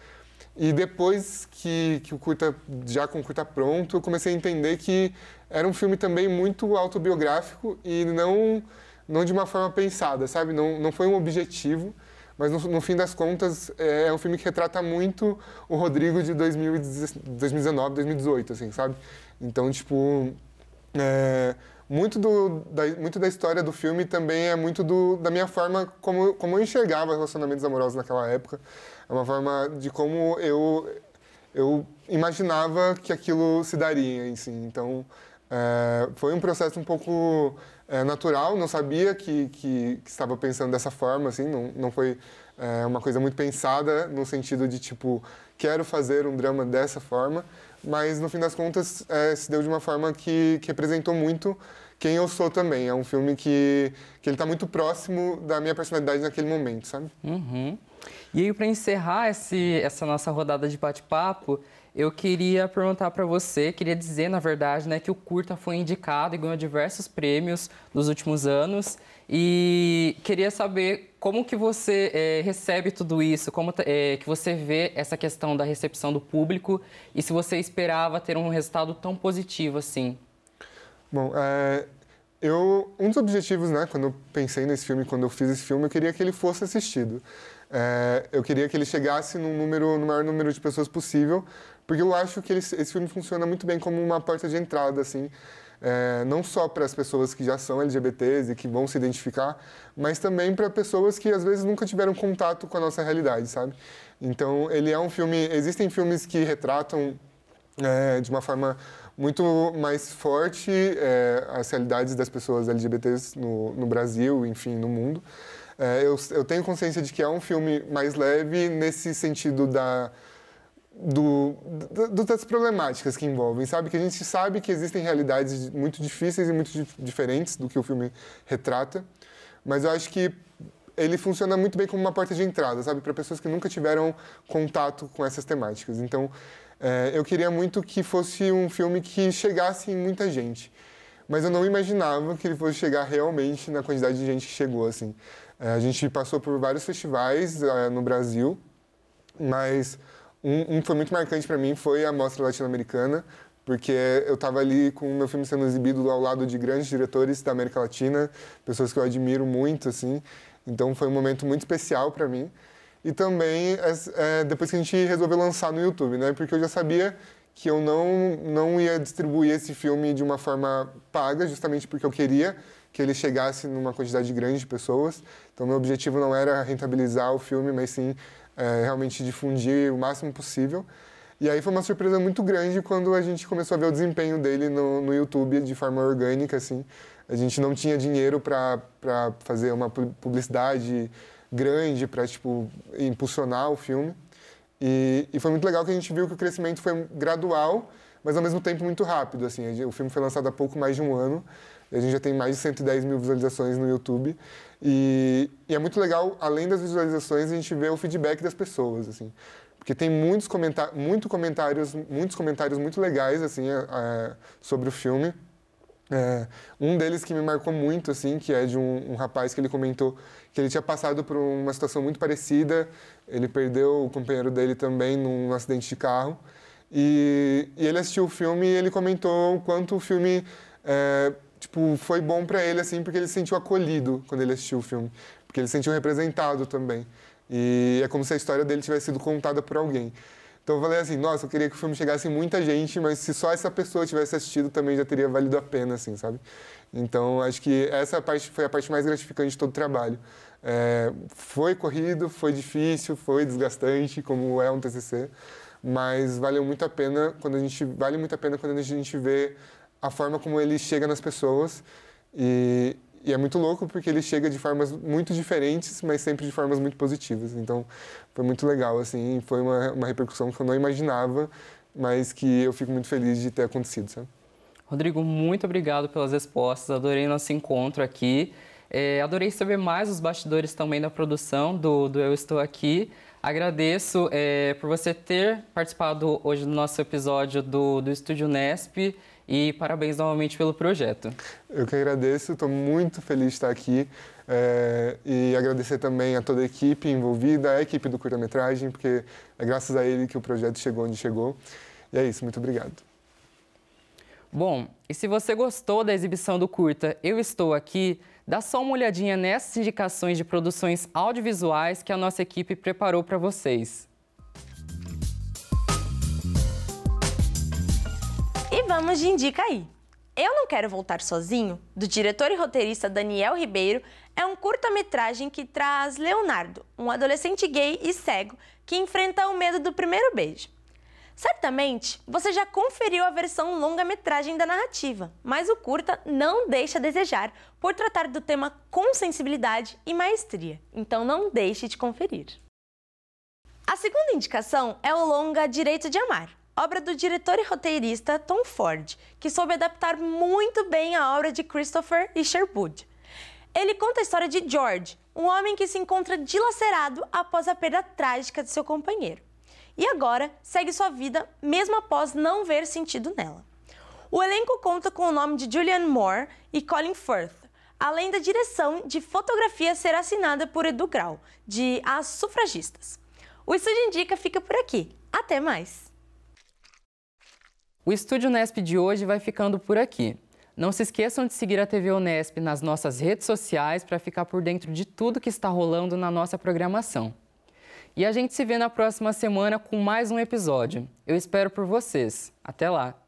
e depois que o curta, já com o curta pronto, eu comecei a entender que era um filme também muito autobiográfico e não de uma forma pensada, sabe? Não foi um objetivo, mas no fim das contas é um filme que retrata muito o Rodrigo de 2019, 2018, assim, sabe? Então, tipo... Muito da história do filme também é muito da minha forma como eu enxergava relacionamentos amorosos naquela época. É uma forma de como eu imaginava que aquilo se daria, assim. Então, foi um processo um pouco natural, não sabia que estava pensando dessa forma, assim, não foi uma coisa muito pensada no sentido de, tipo, quero fazer um drama dessa forma, mas no fim das contas se deu de uma forma que representou muito quem eu sou também. É um filme que ele está muito próximo da minha personalidade naquele momento, sabe? Uhum. E aí, para encerrar essa nossa rodada de bate-papo, eu queria perguntar para você, queria dizer, na verdade, né, que o curta foi indicado e ganhou diversos prêmios nos últimos anos. E queria saber como que você recebe tudo isso, como que você vê essa questão da recepção do público e se você esperava ter um resultado tão positivo assim. Bom, Um dos objetivos, né, quando eu pensei nesse filme, quando eu fiz esse filme, eu queria que ele fosse assistido. Eu queria que ele chegasse no maior número de pessoas possível, porque eu acho que esse filme funciona muito bem como uma porta de entrada, assim, não só para as pessoas que já são LGBTs e que vão se identificar, mas também para pessoas que às vezes nunca tiveram contato com a nossa realidade, sabe? Então, ele é um filme... Existem filmes que retratam de uma forma muito mais forte as realidades das pessoas LGBTs no Brasil, enfim, no mundo. Eu tenho consciência de que é um filme mais leve nesse sentido das problemáticas que envolvem, sabe? Que a gente sabe que existem realidades muito difíceis e muito diferentes do que o filme retrata, mas eu acho que ele funciona muito bem como uma porta de entrada, sabe? Para pessoas que nunca tiveram contato com essas temáticas. Então, eu queria muito que fosse um filme que chegasse em muita gente, mas eu não imaginava que ele fosse chegar realmente na quantidade de gente que chegou, assim. A gente passou por vários festivais no Brasil, mas um que foi muito marcante para mim foi a Mostra Latino-Americana, porque eu estava ali com o meu filme sendo exibido ao lado de grandes diretores da América Latina, pessoas que eu admiro muito, assim. Então foi um momento muito especial para mim. E também depois que a gente resolveu lançar no YouTube, né? Porque eu já sabia que eu não ia distribuir esse filme de uma forma paga, justamente porque eu queria que ele chegasse numa quantidade grande de pessoas. Então, meu objetivo não era rentabilizar o filme, mas sim realmente difundir o máximo possível. E aí foi uma surpresa muito grande quando a gente começou a ver o desempenho dele no YouTube de forma orgânica, assim. A gente não tinha dinheiro para fazer uma publicidade grande para, tipo, impulsionar o filme. E foi muito legal que a gente viu que o crescimento foi gradual, mas ao mesmo tempo muito rápido, assim. O filme foi lançado há pouco mais de um ano. A gente já tem mais de 110 mil visualizações no YouTube. E é muito legal, além das visualizações, a gente vê o feedback das pessoas, assim. Porque tem muitos comentários muito legais, assim, sobre o filme. Um deles que me marcou muito, assim, que é de um rapaz que ele comentou que ele tinha passado por uma situação muito parecida. Ele perdeu o companheiro dele também num acidente de carro. E ele assistiu o filme e ele comentou o quanto o filme foi bom para ele, assim, porque ele se sentiu acolhido quando ele assistiu o filme. Porque ele se sentiu representado também. E é como se a história dele tivesse sido contada por alguém. Então eu falei assim, nossa, eu queria que o filme chegasse em muita gente, mas se só essa pessoa tivesse assistido também já teria valido a pena, assim, sabe? Então acho que essa parte foi a parte mais gratificante de todo o trabalho. Foi corrido, foi difícil, foi desgastante, como é um TCC, mas valeu muito a pena quando a gente vê a forma como ele chega nas pessoas. E é muito louco porque ele chega de formas muito diferentes, mas sempre de formas muito positivas. Então, foi muito legal, assim, foi uma repercussão que eu não imaginava, mas que eu fico muito feliz de ter acontecido, sabe? Rodrigo, muito obrigado pelas respostas, adorei nosso encontro aqui. Adorei saber mais os bastidores também da produção do Eu Estou Aqui. Agradeço por você ter participado hoje do nosso episódio do Estúdio Unesp. E parabéns novamente pelo projeto. Eu que agradeço, estou muito feliz de estar aqui e agradecer também a toda a equipe envolvida, a equipe do curta-metragem, porque é graças a ele que o projeto chegou onde chegou. E é isso, muito obrigado. Bom, e se você gostou da exibição do curta Eu Estou Aqui, dá só uma olhadinha nessas indicações de produções audiovisuais que a nossa equipe preparou para vocês. E vamos de Indica Aí. Eu Não Quero Voltar Sozinho, do diretor e roteirista Daniel Ribeiro, é um curta-metragem que traz Leonardo, um adolescente gay e cego que enfrenta o medo do primeiro beijo. Certamente, você já conferiu a versão longa-metragem da narrativa, mas o curta não deixa a desejar por tratar do tema com sensibilidade e maestria, então não deixe de conferir. A segunda indicação é o longa Direito de Amar, obra do diretor e roteirista Tom Ford, que soube adaptar muito bem a obra de Christopher e Sherwood. Ele conta a história de George, um homem que se encontra dilacerado após a perda trágica de seu companheiro. E agora segue sua vida mesmo após não ver sentido nela. O elenco conta com o nome de Julianne Moore e Colin Firth, além da direção de fotografia ser assinada por Edu Grau, de As Sufragistas. O Estúdio Indica fica por aqui. Até mais! O Estúdio Unesp de hoje vai ficando por aqui. Não se esqueçam de seguir a TV Unesp nas nossas redes sociais para ficar por dentro de tudo que está rolando na nossa programação. E a gente se vê na próxima semana com mais um episódio. Eu espero por vocês. Até lá!